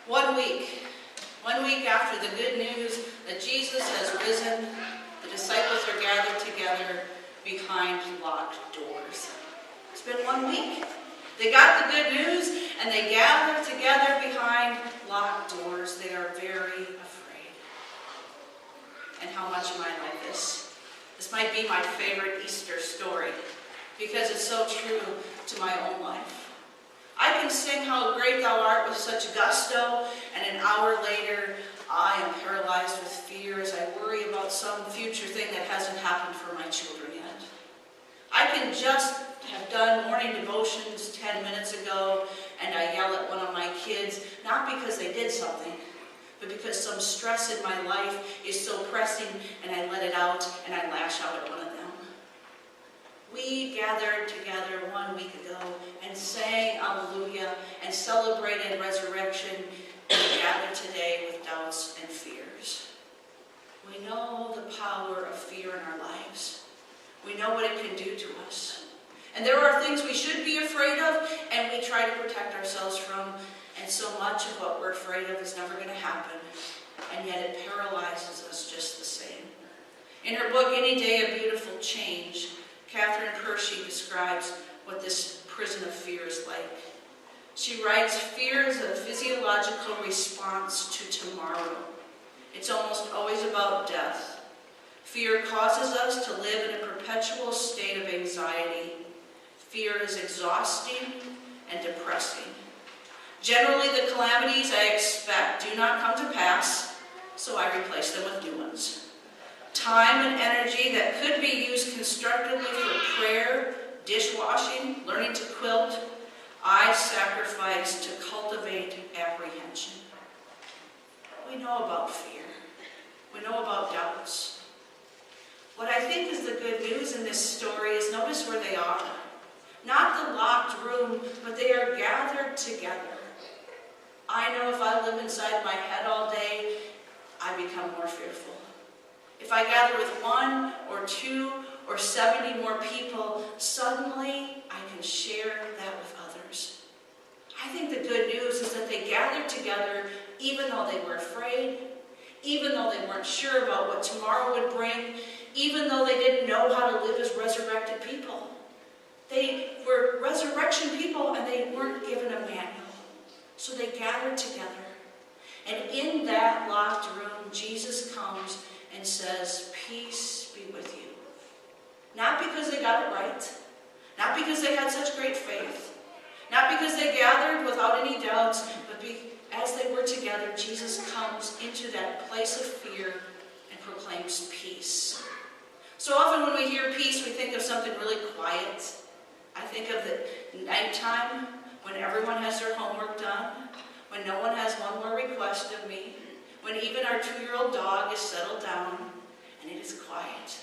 One week after the good news that Jesus has risen, the disciples are gathered together behind locked doors. It's been 1 week. They got the good news and they gather together behind locked doors. They are very afraid. And how much am I like this? This might be my favorite Easter story because it's so true to my own life. I can sing How Great Thou Art with such gusto, and an hour later, I am paralyzed with fear as I worry about some future thing that hasn't happened for my children yet. I can just have done morning devotions 10 minutes ago, and I yell at one of my kids, not because they did something, but because some stress in my life is so pressing, and I let it out, and I lash out at one of them. We gathered together 1 week ago and sang Alleluia and celebrated resurrection, and we gather today with doubts and fears. We know the power of fear in our lives. We know what it can do to us. And there are things we should be afraid of, and we try to protect ourselves from, and so much of what we're afraid of is never going to happen, and yet it paralyzes us just the same. In her book, Any Day a Beautiful Change, Catherine Hershey describes what this prison of fear is like. She writes, "Fear is a physiological response to tomorrow. It's almost always about death. Fear causes us to live in a perpetual state of anxiety. Fear is exhausting and depressing. Generally, the calamities I expect do not come to pass, so I replace them with new ones. Time and energy that could be used constructively for prayer, dishwashing, learning to quilt, I sacrifice to cultivate apprehension." We know about fear. We know about doubts. What I think is the good news in this story is notice where they are. Not the locked room, but they are gathered together. I know if I live inside my head all day, I become more fearful. If I gather with 1 or 2 or 70 more people, suddenly I can share that with others. I think the good news is that they gathered together even though they were afraid, even though they weren't sure about what tomorrow would bring, even though they didn't know how to live as resurrected people. They were resurrection people and they weren't given a manual. So they gathered together. And in that locked room, Jesus comes and says, "Peace be with you." Not because they got it right, not because they had such great faith, not because they gathered without any doubts, but as they were together, Jesus comes into that place of fear and proclaims peace. So often when we hear peace, we think of something really quiet. I think of the nighttime when everyone has their homework done, when no one has one more request of me, when even our 2-year-old dog is settled down and it is quiet.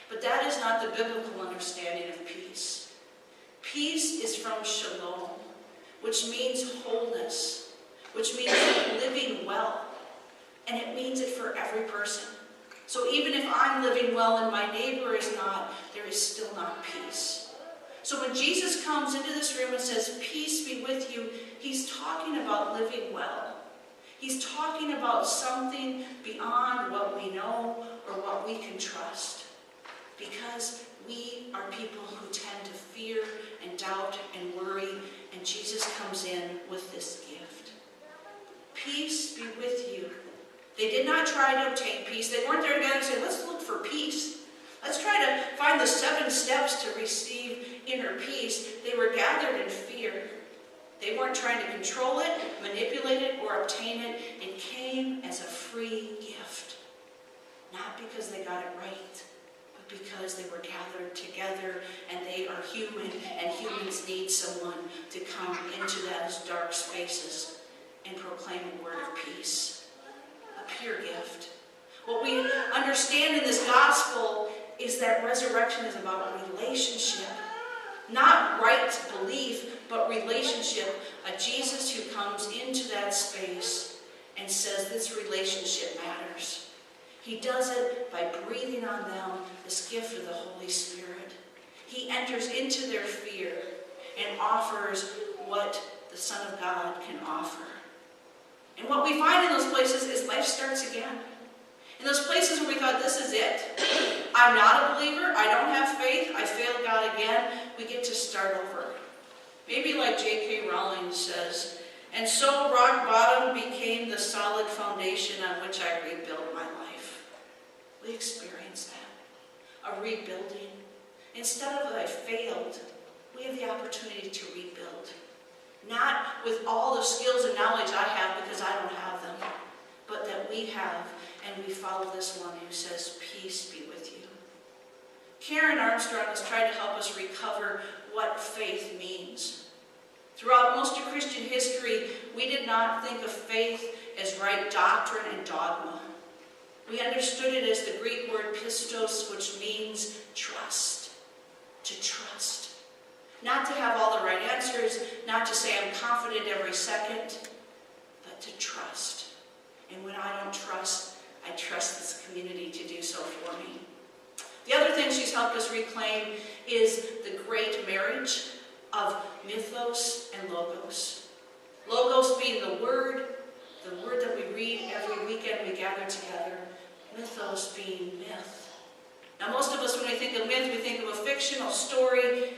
But that is not the biblical understanding of peace. Peace is from shalom, which means wholeness, which means living well, and it means it for every person. So even if I'm living well and my neighbor is not, there is still not peace. So when Jesus comes into this room and says, "Peace be with you," he's talking about living well. He's talking about something beyond what we know or what we can trust. Because we are people who tend to fear and doubt and worry, and Jesus comes in with this gift. Peace be with you. They did not try to obtain peace. They weren't there together and say, "Let's look for peace. Let's try to find the 7 steps to receive inner peace." They were gathered in fear. They weren't trying to control it, manipulate it, or obtain it. It came as a free gift. Not because they got it right, but because they were gathered together and they are human, and humans need someone to come into those dark spaces and proclaim a word of peace. A pure gift. What we understand in this gospel is that resurrection is about relationship. Not right belief, but relationship. A Jesus who comes into that space and says this relationship matters. He does it by breathing on them this gift of the Holy Spirit. He enters into their fear and offers what the Son of God can offer. And what we find in those places is life starts again. In those places where we thought, this is it, I'm not a believer, I don't have faith, I failed God again, we get to start over. Maybe like J.K. Rowling says, and so rock bottom became the solid foundation on which I rebuilt my life. We experience that, a rebuilding. Instead of I failed, we have the opportunity to rebuild. Not with all the skills and knowledge I have because I don't have them, but that we have, and we follow this one who says, peace be with you. Karen Armstrong has tried to help us recover what faith means. Throughout most of Christian history, we did not think of faith as right doctrine and dogma. We understood it as the Greek word pistos, which means trust. To trust. Not to have all the right answers, not to say I'm confident every second, but to trust. And when I don't trust, I trust this community to do so for me. The other thing she's helped us reclaim is the great marriage of mythos and logos. Logos being the word that we read every weekend we gather together. Mythos being myth. Now most of us, when we think of myth, we think of a fictional story,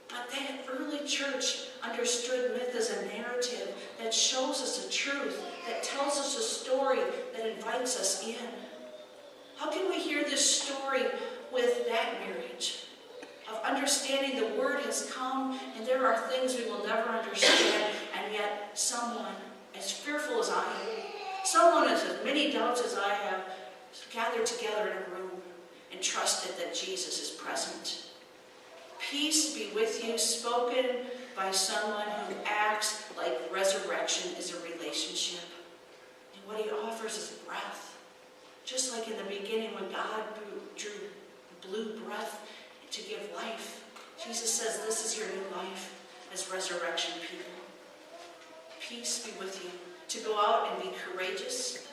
but that early church understood myth as a narrative that shows us a truth, that tells us a story, that invites us in. How can we hear this story with that marriage? Of understanding the word has come, and there are things we will never understand, and yet someone as fearful as I am, someone as many doubts as I have, gathered together in a room and trusted that Jesus is present. Peace be with you, spoken by someone who acts like resurrection is a relationship. And what he offers is breath. Just like in the beginning when God blew breath to give life. Jesus says, this is your new life as resurrection people. Peace be with you. To go out and be courageous,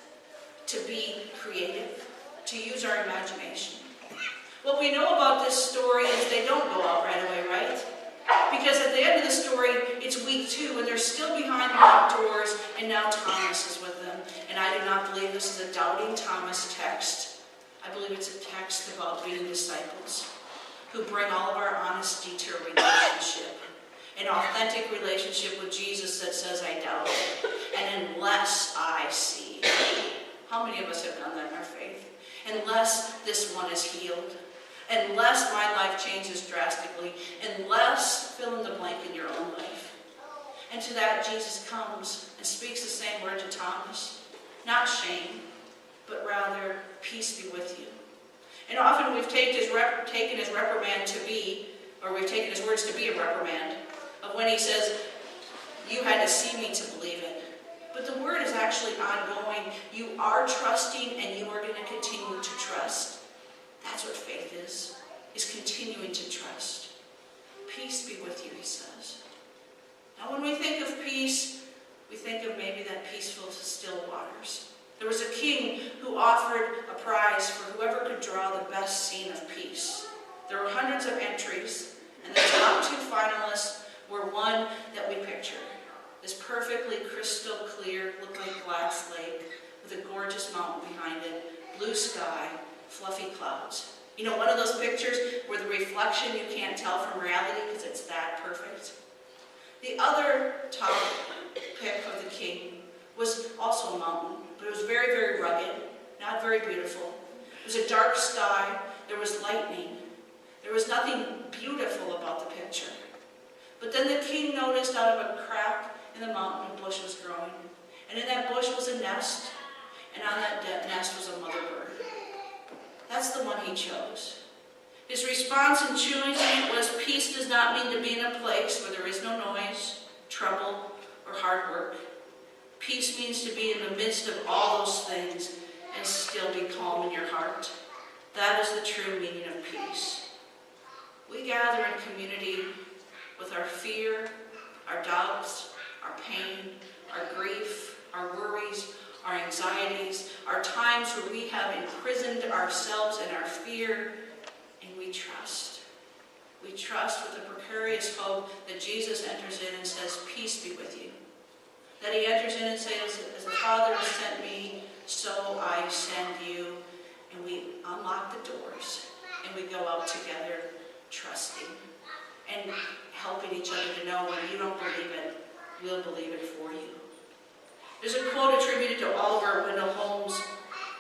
to be creative, to use our imagination. What we know about this story is they don't go out right away, right? Because at the end of the story, it's week 2, and they're still behind locked doors, and now Thomas is with them. And I do not believe this is a doubting Thomas text. I believe it's a text about being disciples who bring all of our honesty to a relationship. An authentic relationship with Jesus that says, I doubt it. And unless I see. How many of us have done that in our faith? Unless this one is healed. Unless my life changes drastically. Unless fill in the blank in your own life. And to that, Jesus comes and speaks the same word to Thomas. Not shame, but rather peace be with you. And often we've taken his reprimand to be, or we've taken his words to be a reprimand, of when he says, you had to see me to believe it. But the word is actually ongoing. You are trusting and you are going to continue to trust. That's what faith is continuing to trust. Peace be with you, he says. Now when we think of peace, we think of maybe that peaceful, still waters. There was a king who offered a prize for whoever could draw the best scene of peace. There were hundreds of entries, and the top 2 finalists were one that we picture. This perfectly crystal clear, looked like glass lake, with a gorgeous mountain behind it, blue sky, fluffy clouds. You know, one of those pictures where the reflection you can't tell from reality because it's that perfect. The other top pick of the king was also a mountain, but it was very, very rugged, not very beautiful. It was a dark sky, there was lightning. There was nothing beautiful about the picture. But then the king noticed out of a crack in the mountain a bush was growing. And in that bush was a nest, and on that nest was a mother bird. That's the one he chose. His response in choosing it was, peace does not mean to be in a place where there is no noise, trouble, or hard work. Peace means to be in the midst of all those things and still be calm in your heart. That is the true meaning of peace. We gather in community with our fear, our doubts, our pain, our grief, our worries, our anxieties, our times where we have imprisoned ourselves in our fear, and we trust. We trust with a precarious hope that Jesus enters in and says, peace be with you. That he enters in and says, as a Father sent me, so I send you. And we unlock the doors, and we go out together trusting and helping each other to know when you don't believe it, we'll believe it for you. There's a quote attributed to Oliver Wendell Holmes: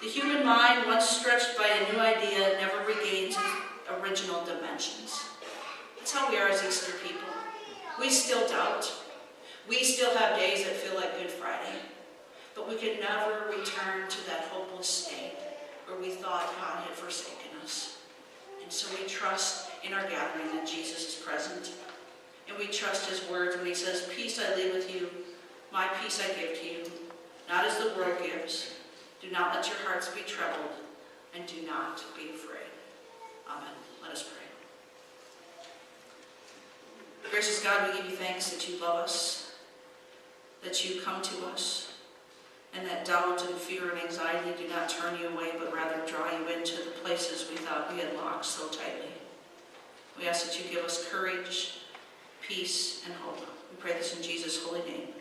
"The human mind, once stretched by a new idea, never regains its original dimensions." That's how we are as Easter people. We still doubt. We still have days that feel like Good Friday. But we can never return to that hopeless state where we thought God had forsaken us. And so we trust in our gathering that Jesus is present. And we trust his words when he says, "Peace I leave with you, my peace I give to you, not as the world gives. Do not let your hearts be troubled, and do not be afraid." Amen. Let us pray. Gracious God, we give you thanks that you love us, that you come to us, and that doubt and fear and anxiety do not turn you away, but rather draw you into the places we thought we had locked so tightly. We ask that you give us courage, peace, and hope. We pray this in Jesus' holy name.